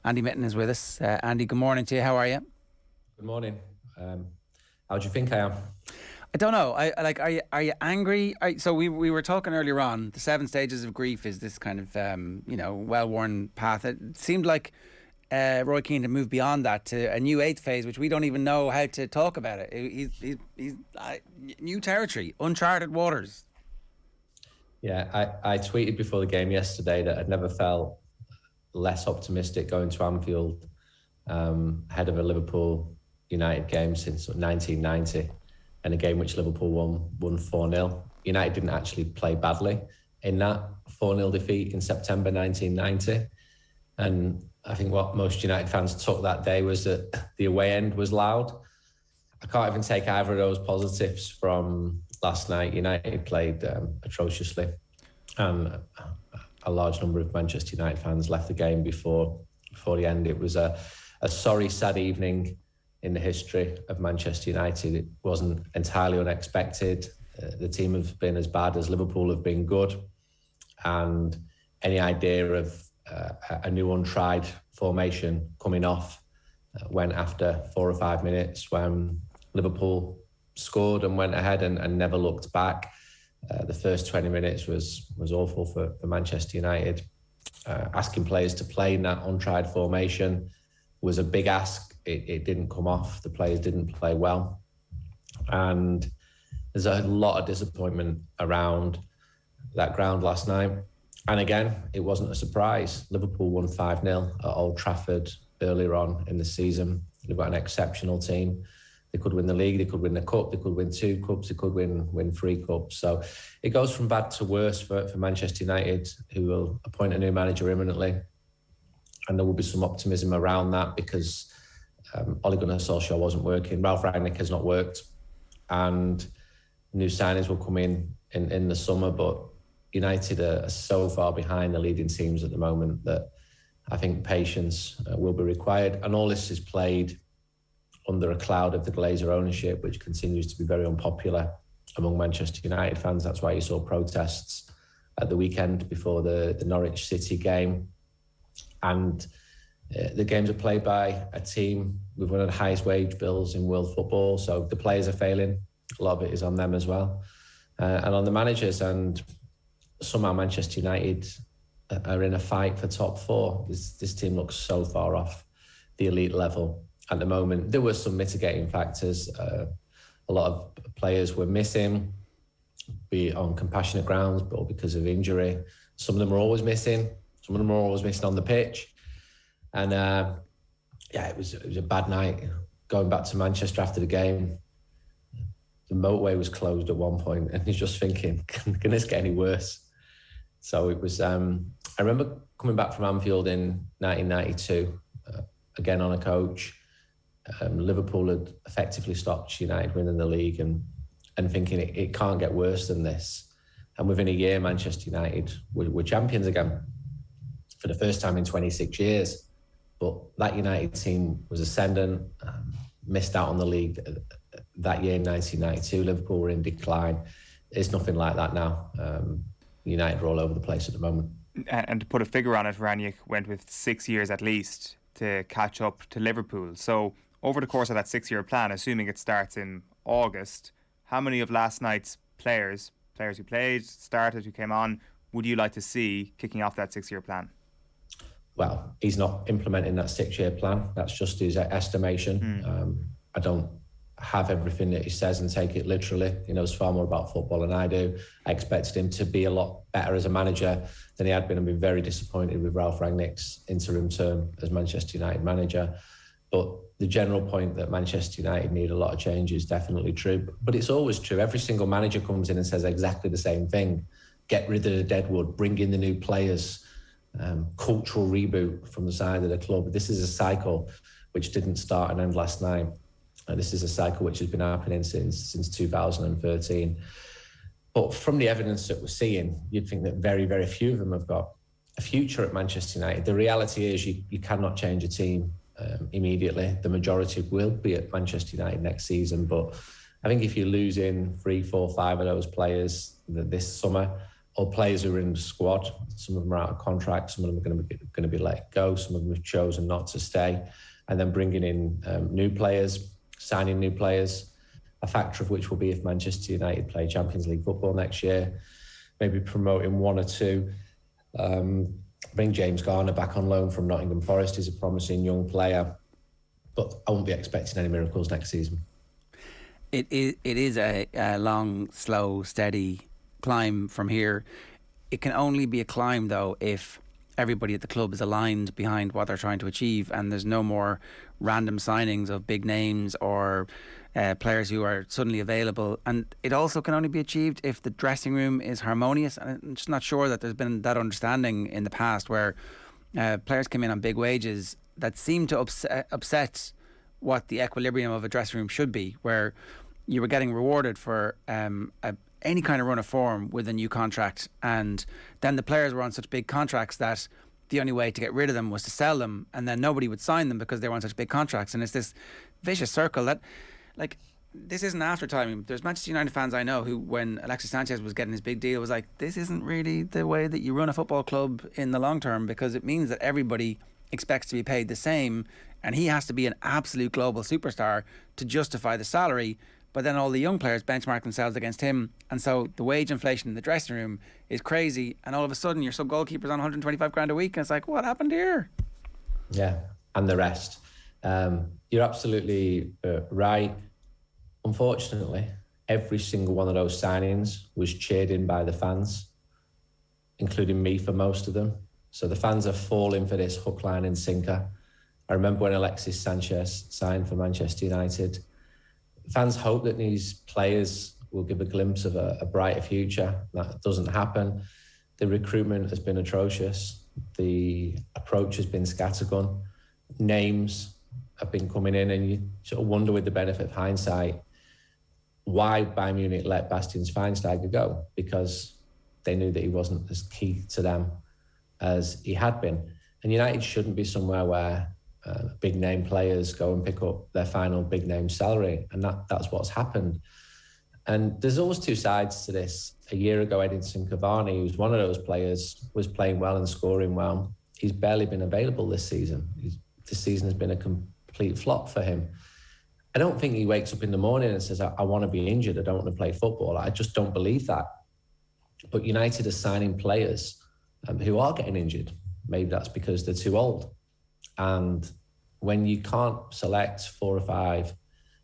Andy Mitten is with us. Andy, good morning to you. How are you? Good morning. How do you think I am? I don't know. Are you angry? So we were talking earlier on. The 7 stages of grief is this kind of well-worn path. It seemed like Roy Keane to move beyond that to a new 8th phase, which we don't even know how to talk about it. He's new territory, uncharted waters. Yeah, I tweeted before the game yesterday that I'd never felt less optimistic going to Anfield ahead of a Liverpool United game since 1990, and a game which Liverpool won 4-0. United didn't actually play badly in that 4-0 defeat in September 1990. And I think what most United fans took that day was that the away end was loud. I can't even take either of those positives from last night. United played atrociously. A large number of Manchester United fans left the game before the end. It was a sorry, sad evening in the history of Manchester United. It wasn't entirely unexpected. The team have been as bad as Liverpool have been good. And any idea of a new untried formation coming off went after 4 or 5 minutes when Liverpool scored and went ahead and never looked back. The first 20 minutes was awful for Manchester United. Asking players to play in that untried formation was a big ask. It didn't come off. The players didn't play well. And there's a lot of disappointment around that ground last night. And again, it wasn't a surprise. Liverpool won 5-0 at Old Trafford earlier on in the season. They've got an exceptional team. They could win the league, they could win the cup, they could win 2 cups, they could win 3 cups. So it goes from bad to worse for Manchester United, who will appoint a new manager imminently. And there will be some optimism around that because Ole Gunnar Solskjaer wasn't working. Ralf Rangnick has not worked. And new signings will come in the summer. But United are so far behind the leading teams at the moment that I think patience will be required. And all this is played under a cloud of the Glazer ownership, which continues to be very unpopular among Manchester United fans. That's why you saw protests at the weekend before the Norwich City game. And the games are played by a team with one of the highest wage bills in world football. So the players are failing. A lot of it is on them as well. And on the managers. And somehow Manchester United are in a fight for top 4. This team looks so far off the elite level at the moment. There were some mitigating factors. A lot of players were missing, be it on compassionate grounds or because of injury. Some of them were always missing. Some of them were always missing on the pitch. And it was a bad night. Going back to Manchester after the game, the motorway was closed at one point, and he's just thinking, can this get any worse? So it was. I remember coming back from Anfield in 1992, again on a coach. Liverpool had effectively stopped United winning the league, and thinking it can't get worse than this. And within a year, Manchester United were champions again for the first time in 26 years. But that United team was ascendant, missed out on the league that year in 1992. Liverpool were in decline. It's nothing like that now. United are all over the place at the moment. And to put a figure on it, Rangnick went with 6 years at least to catch up to Liverpool. So over the course of that 6-year plan, assuming it starts in August, how many of last night's players who played, started, who came on, would you like to see kicking off that 6-year plan? Well, he's not implementing that 6-year plan. That's just his estimation. I don't have everything that he says and take it literally. He knows far more about football than I do. I expected him to be a lot better as a manager than he had been. I've been very disappointed with Ralf Rangnick's interim term as Manchester United manager. But the general point that Manchester United need a lot of change is definitely true. But it's always true. Every single manager comes in and says exactly the same thing. Get rid of the deadwood, bring in the new players, cultural reboot from the side of the club. This is a cycle which didn't start and end last night. This is a cycle which has been happening since 2013. But from the evidence that we're seeing, you'd think that very, very few of them have got a future at Manchester United. The reality is you cannot change a team immediately. The majority will be at Manchester United next season. But I think if you lose in 3, 4, 5 of those players this summer, or players who are in the squad. Some of them are out of contract. Some of them are going to be let go. Some of them have chosen not to stay. And then bringing in new players, signing new players, a factor of which will be if Manchester United play Champions League football next year, maybe promoting one or two. Bring James Garner back on loan from Nottingham Forest. He's a promising young player, but I won't be expecting any miracles next season. It is a long, slow, steady climb from here. It can only be a climb, though, if everybody at the club is aligned behind what they're trying to achieve, and there's no more random signings of big names or players who are suddenly available. And it also can only be achieved if the dressing room is harmonious. And I'm just not sure that there's been that understanding in the past where players come in on big wages that seem to upset what the equilibrium of a dressing room should be, where you were getting rewarded for any kind of run of form with a new contract, and then the players were on such big contracts that the only way to get rid of them was to sell them, and then nobody would sign them because they were on such big contracts. And it's this vicious circle that, like, this isn't after time. There's Manchester United fans I know who, when Alexis Sanchez was getting his big deal, was like, this isn't really the way that you run a football club in the long term, because it means that everybody expects to be paid the same, and he has to be an absolute global superstar to justify the salary. But then all the young players benchmark themselves against him, and so the wage inflation in the dressing room is crazy, and all of a sudden your sub goalkeeper's on 125 grand a week, and it's like, what happened here? Yeah, and the rest. You're absolutely right. Unfortunately, every single one of those signings was cheered in by the fans, including me for most of them. So the fans are falling for this hook, line and sinker. I remember when Alexis Sanchez signed for Manchester United, fans hope that these players will give a glimpse of a brighter future. That doesn't happen. The recruitment has been atrocious. The approach has been scattergun. Names have been coming in, and you sort of wonder, with the benefit of hindsight, why Bayern Munich let Bastian Schweinsteiger go, because they knew that he wasn't as key to them as he had been. And United shouldn't be somewhere where big name players go and pick up their final big name salary, and that's what's happened. And there's always two sides to this. A year ago, Edinson Cavani, who's one of those players, was playing well and scoring well. He's barely been available this season. This season has been a complete flop for him. I don't think he wakes up in the morning and says, I want to be injured, I don't want to play football. I just don't believe that. But United are signing players who are getting injured. Maybe that's because they're too old. And when you can't select 4 or 5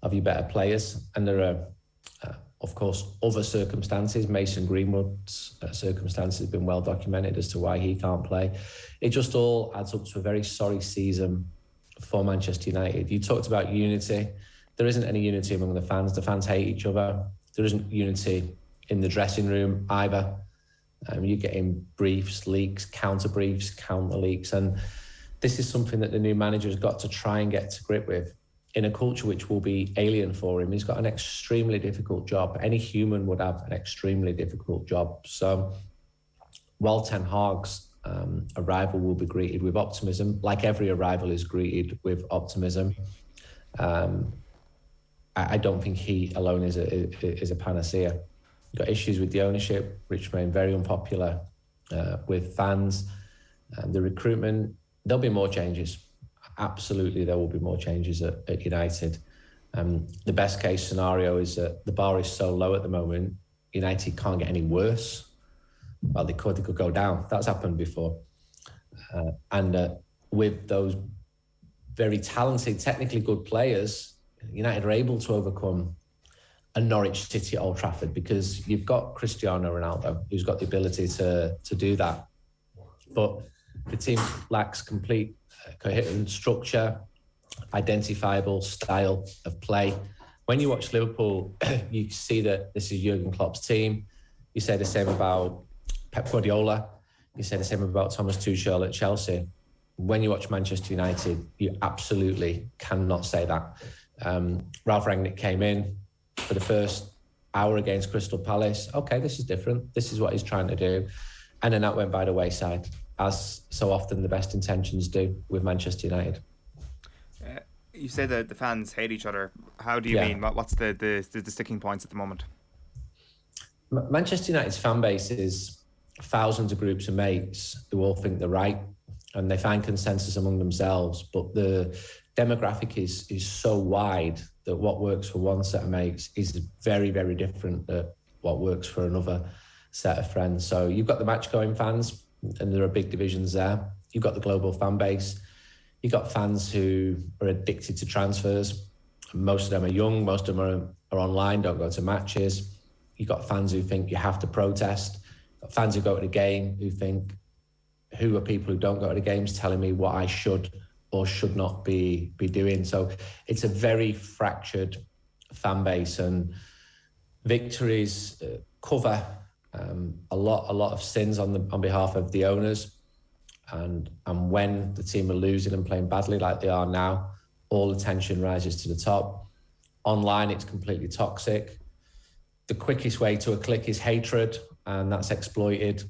of your better players, and there are, of course, other circumstances, Mason Greenwood's circumstances have been well documented as to why he can't play. It just all adds up to a very sorry season for Manchester United. You talked about unity. There isn't any unity among the fans. The fans hate each other. There isn't unity in the dressing room either. You're getting briefs, leaks, counter briefs, counter leaks. And this is something that the new manager has got to try and get to grip with in a culture which will be alien for him. He's got an extremely difficult job. Any human would have an extremely difficult job. So while Ten Hag's arrival will be greeted with optimism, like every arrival is greeted with optimism, I don't think he alone is a panacea. You've got issues with the ownership, which remain very unpopular with fans. The recruitment, there'll be more changes. Absolutely, there will be more changes at United. The best case scenario is that the bar is so low at the moment, United can't get any worse. Well, they could go down. That's happened before. And with those very talented, technically good players, United are able to overcome a Norwich City at Old Trafford, because you've got Cristiano Ronaldo, who's got the ability to do that. But the team lacks complete coherent structure, identifiable style of play. When you watch Liverpool, you see that this is Jurgen Klopp's team. You say the same about Pep Guardiola. You say the same about Thomas Tuchel at Chelsea. When you watch Manchester United, you absolutely cannot say that. Ralph Rangnick came in for the first hour against Crystal Palace. Okay, this is different. This is what he's trying to do. And then that went by the wayside, as so often the best intentions do with Manchester United. You say that the fans hate each other. How do you mean? What's the sticking points at the moment? Manchester United's fan base is thousands of groups of mates who all think they're right, and they find consensus among themselves. But the demographic is so wide that what works for one set of mates is very, very different than what works for another set of friends. So you've got the match-going fans, and there are big divisions there. You've got the global fan base. You've got fans who are addicted to transfers. Most of them are young. Most of them are online, don't go to matches. You've got fans who think you have to protest. You've got fans who go to the game who think, who are people who don't go to the games telling me what I should or should not be doing? So it's a very fractured fan base, and victories cover a lot of sins on behalf of the owners. And when the team are losing and playing badly like they are now, all the tension rises to the top. Online, it's completely toxic. The quickest way to a click is hatred, and that's exploited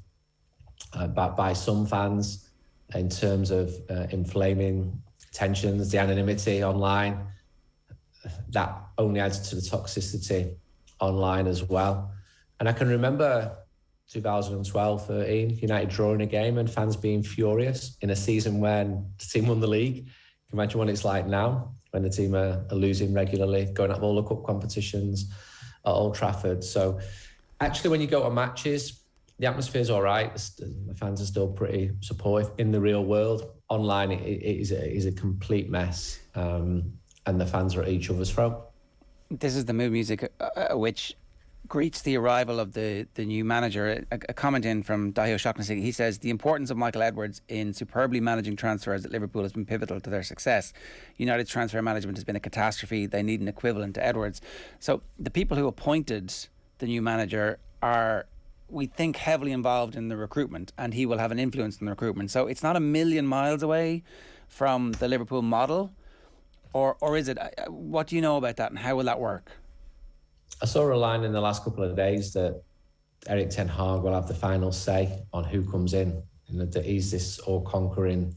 by some fans in terms of inflaming tensions, the anonymity online. That only adds to the toxicity online as well. And I can remember 2012-13, United drawing a game and fans being furious in a season when the team won the league. Can you imagine what it's like now when the team are losing regularly, going out of all the cup competitions at Old Trafford? So actually, when you go to matches, the atmosphere's all right. The fans are still pretty supportive. In the real world, online, it is a complete mess, and the fans are at each other's throat. This is the mood music which greets the arrival of the new manager. A comment in from Dahi O'Shaughnessy. He says, the importance of Michael Edwards in superbly managing transfers at Liverpool has been pivotal to their success. United's transfer management has been a catastrophe. They need an equivalent to Edwards. So the people who appointed the new manager are, we think, heavily involved in the recruitment, and he will have an influence in the recruitment. So it's not a million miles away from the Liverpool model, or is it? What do you know about that, and how will that work? I saw a line in the last couple of days that Erik Ten Hag will have the final say on who comes in, and that he's this all-conquering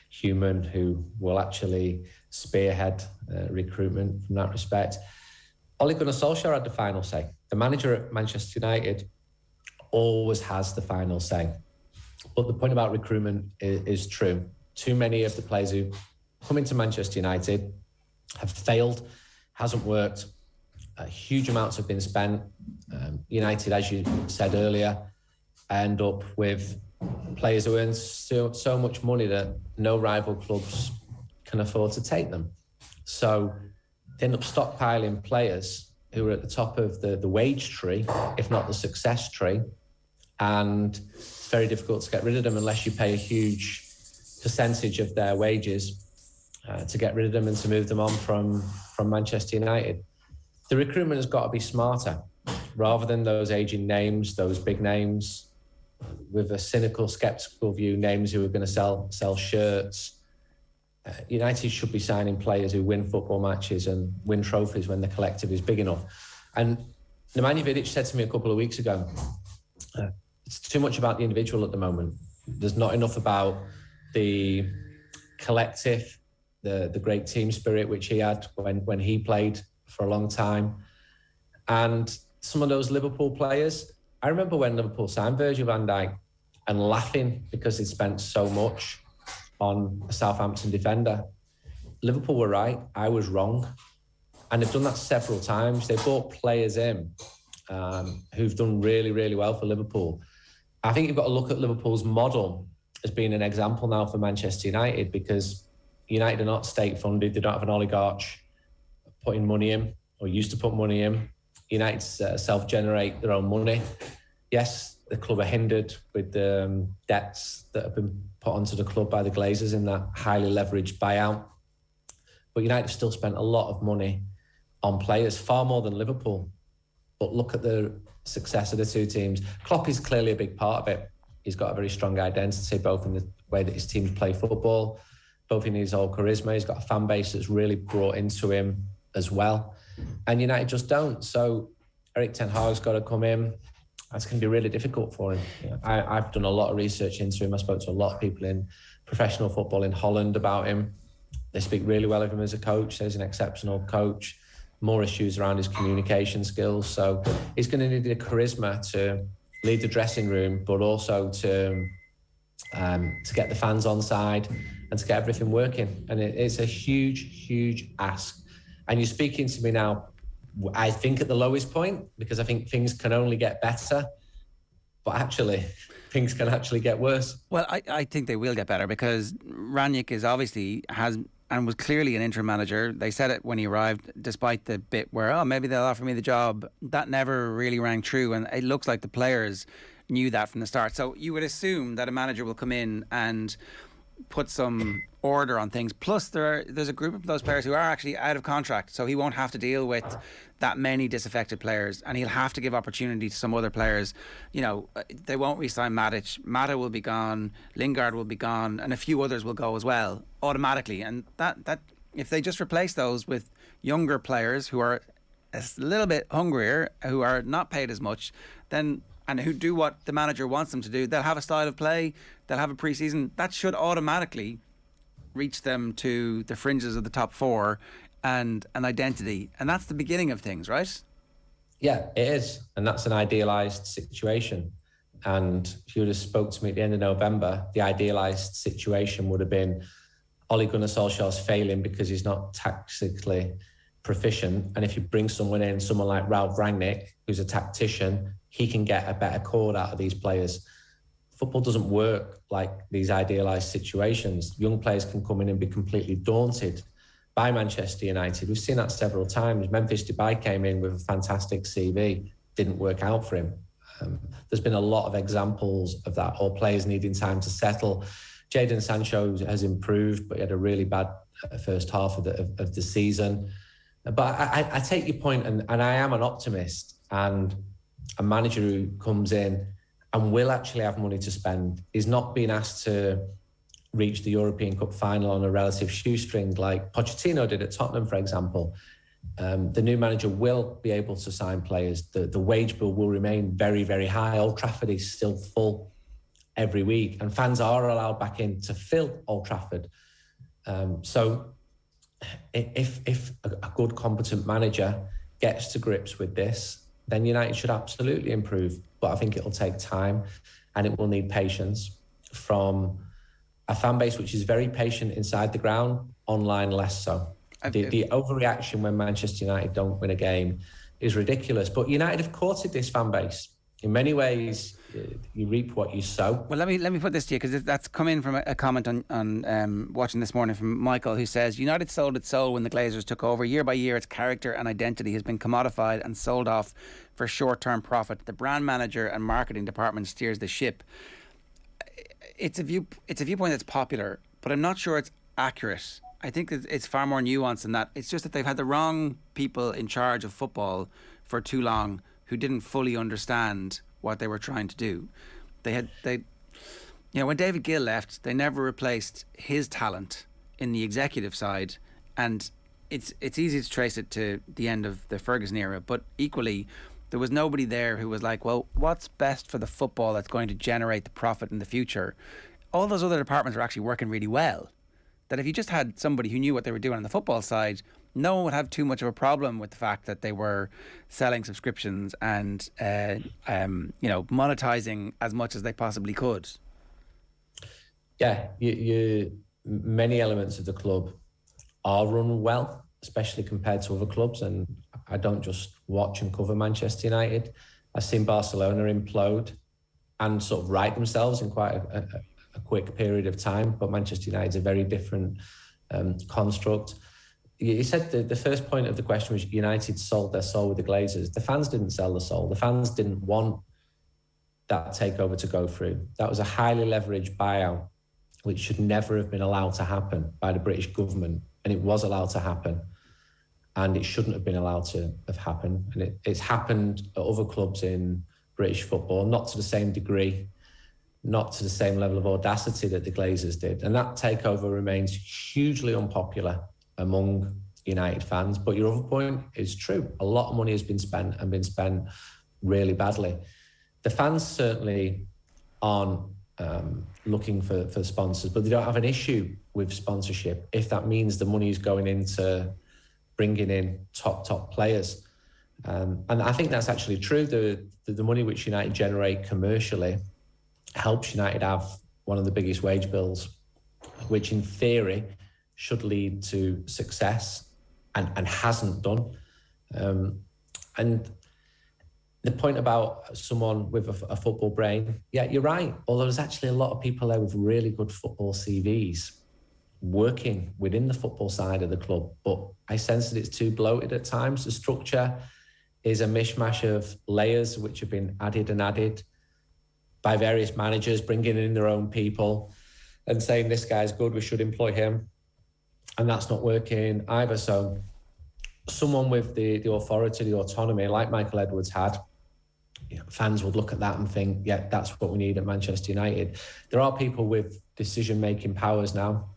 human who will actually spearhead recruitment from that respect. Ole Gunnar Solskjaer had the final say. The manager at Manchester United always has the final say. But the point about recruitment is true. Too many of the players who come into Manchester United have failed, hasn't worked. Huge amounts have been spent. United, as you said earlier, end up with players who earn so much money that no rival clubs can afford to take them. So they end up stockpiling players who are at the top of the wage tree, if not the success tree. And it's very difficult to get rid of them unless you pay a huge percentage of their wages to get rid of them and to move them on from Manchester United. The recruitment has got to be smarter, rather than those aging names, those big names, with a cynical, sceptical view, names who are going to sell shirts. United should be signing players who win football matches and win trophies when the collective is big enough. And Nemanja Vidic said to me a couple of weeks ago, it's too much about the individual at the moment. There's not enough about the collective, the great team spirit which he had when he played for a long time. And some of those Liverpool players, I remember when Liverpool signed Virgil van Dijk and laughing because he'd spent so much on a Southampton defender. Liverpool were right, I was wrong. And they've done that several times. They brought players in who've done really, really well for Liverpool. I think you've got to look at Liverpool's model as being an example now for Manchester United, because United are not state-funded. They don't have an oligarch putting money in, or used to put money in. United self-generate their own money. Yes, the club are hindered with the debts that have been put onto the club by the Glazers in that highly leveraged buyout. But United have still spent a lot of money on players, far more than Liverpool. But look at the success of the two teams. Klopp is clearly a big part of it. He's got a very strong identity, both in the way that his teams play football, both in his whole charisma. He's got a fan base that's really brought into him as well. And United just don't. So Erik Ten Hag's got to come in. That's going to be really difficult for him. You know, I've done a lot of research into him. I spoke to a lot of people in professional football in Holland about him. They speak really well of him as a coach. He's an exceptional coach. More issues around his communication skills. So he's going to need the charisma to lead the dressing room, but also to get the fans on side and to get everything working. And it's a huge ask. And you're speaking to me now, I think, at the lowest point, because I think things can only get better, but actually things can actually get worse. Well, I think they will get better, because Ranić is obviously and was clearly an interim manager. They said it when he arrived, despite the bit where, oh, maybe they'll offer me the job. That never really rang true. And it looks like the players knew that from the start. So you would assume that a manager will come in and put some order on things. Plus, there's a group of those players who are actually out of contract, so he won't have to deal with that many disaffected players, and he'll have to give opportunity to some other players. You know, they won't re-sign Matic. Mata will be gone, Lingard will be gone, and a few others will go as well, automatically. And that if they just replace those with younger players who are a little bit hungrier, who are not paid as much, then and who do what the manager wants them to do, they'll have a style of play, they'll have a pre-season. That should automatically reach them to the fringes of the top four and an identity. And that's the beginning of things, right? Yeah, it is. And that's an idealised situation. And if you would have spoke to me at the end of November, the idealised situation would have been Ole Gunnar Solskjaer's failing because he's not tactically proficient. And if you bring someone in, someone like Ralf Rangnick, who's a tactician, he can get a better chord out of these players. Football doesn't work like these idealised situations. Young players can come in and be completely daunted by Manchester United. We've seen that several times. Memphis Depay came in with a fantastic CV, didn't work out for him. There's been a lot of examples of that, or players needing time to settle. Jadon Sancho has improved, but he had a really bad first half of the season. But I take your point, and I am an optimist, and a manager who comes in and will actually have money to spend is not being asked to reach the European Cup final on a relative shoestring like Pochettino did at Tottenham, for example. The new manager will be able to sign players. The wage bill will remain very, very high. Old Trafford is still full every week, and fans are allowed back in to fill Old Trafford. So if a good, competent manager gets to grips with this, then United should absolutely improve. But I think it'll take time, and it will need patience from a fan base which is very patient inside the ground, online less so. The overreaction when Manchester United don't win a game is ridiculous. But United have courted this fan base. In many ways, you reap what you sow. Well, let me put this to you, because that's come in from a comment on watching this morning from Michael, who says, United sold its soul when the Glazers took over. Year by year, its character and identity has been commodified and sold off for short-term profit. The brand manager and marketing department steers the ship. It's a viewpoint that's popular, but I'm not sure it's accurate. I think it's far more nuanced than that. It's just that they've had the wrong people in charge of football for too long, who didn't fully understand what they were trying to do. When David Gill left, they never replaced his talent in the executive side, and it's easy to trace it to the end of the Ferguson era, but equally there was nobody there who was like, well, what's best for the football that's going to generate the profit in the future? All those other departments are actually working really well. That if you just had somebody who knew what they were doing on the football side, no one would have too much of a problem with the fact that they were selling subscriptions and monetizing as much as they possibly could. Yeah, many elements of the club are run well, especially compared to other clubs. And I don't just watch and cover Manchester United. I've seen Barcelona implode and sort of right themselves in quite a quick period of time. But Manchester United is a very different construct. You said the first point of the question was United sold their soul with the Glazers. The fans didn't sell the soul. The fans didn't want that takeover to go through. That was a highly leveraged buyout, which should never have been allowed to happen by the British government. And it was allowed to happen. And it shouldn't have been allowed to have happened. And it's happened at other clubs in British football, not to the same degree, not to the same level of audacity that the Glazers did. And that takeover remains hugely unpopular among United fans. But your other point is true. A lot of money has been spent and been spent really badly. The fans certainly aren't looking for sponsors, but they don't have an issue with sponsorship if that means the money is going into bringing in top players. And I think that's actually true. The money which United generate commercially helps United have one of the biggest wage bills, which in theory should lead to success and hasn't done. And the point about someone with a football brain, yeah, you're right. Although there's actually a lot of people there with really good football CVs working within the football side of the club. But I sense that it's too bloated at times. The structure is a mishmash of layers which have been added by various managers, bringing in their own people and saying, this guy's good, we should employ him. And that's not working either. So someone with the authority, the autonomy, like Michael Edwards had, fans would look at that and think, yeah, that's what we need at Manchester United. There are people with decision-making powers now.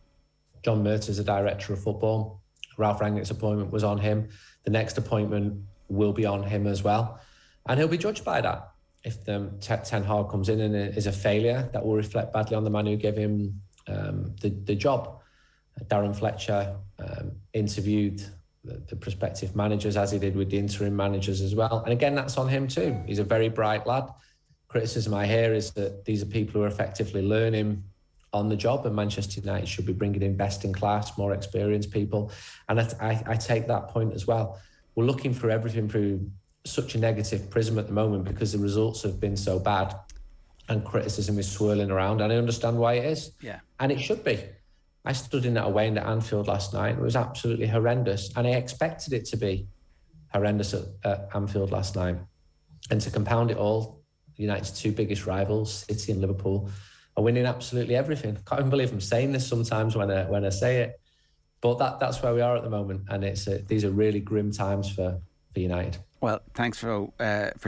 John Murtaugh's a director of football. Ralph Rangnick's appointment was on him. The next appointment will be on him as well. And he'll be judged by that. If Ten Hag comes in and is a failure, that will reflect badly on the man who gave him the job. Darren Fletcher interviewed the prospective managers, as he did with the interim managers as well. And again, that's on him too. He's a very bright lad. Criticism I hear is that these are people who are effectively learning on the job, and Manchester United should be bringing in best in class, more experienced people. And I take that point as well. We're looking for everything through such a negative prism at the moment because the results have been so bad and criticism is swirling around, and I understand why it is. Yeah. And it should be. I stood in that away end at Anfield last night. It was absolutely horrendous, and I expected it to be horrendous at Anfield last night. And to compound it all, United's two biggest rivals, City and Liverpool, are winning absolutely everything. Can't even believe I'm saying this sometimes when I say it, but that's where we are at the moment, and these are really grim times for United. Well, thanks for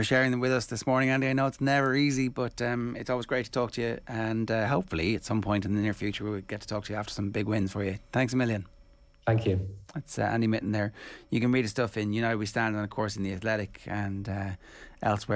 sharing them with us this morning, Andy. I know it's never easy, but it's always great to talk to you, and hopefully at some point in the near future we'll get to talk to you after some big wins for you. Thanks a million. Thank you. That's Andy Mitten there. You can read his stuff in United We Stand, and of course in The Athletic and elsewhere.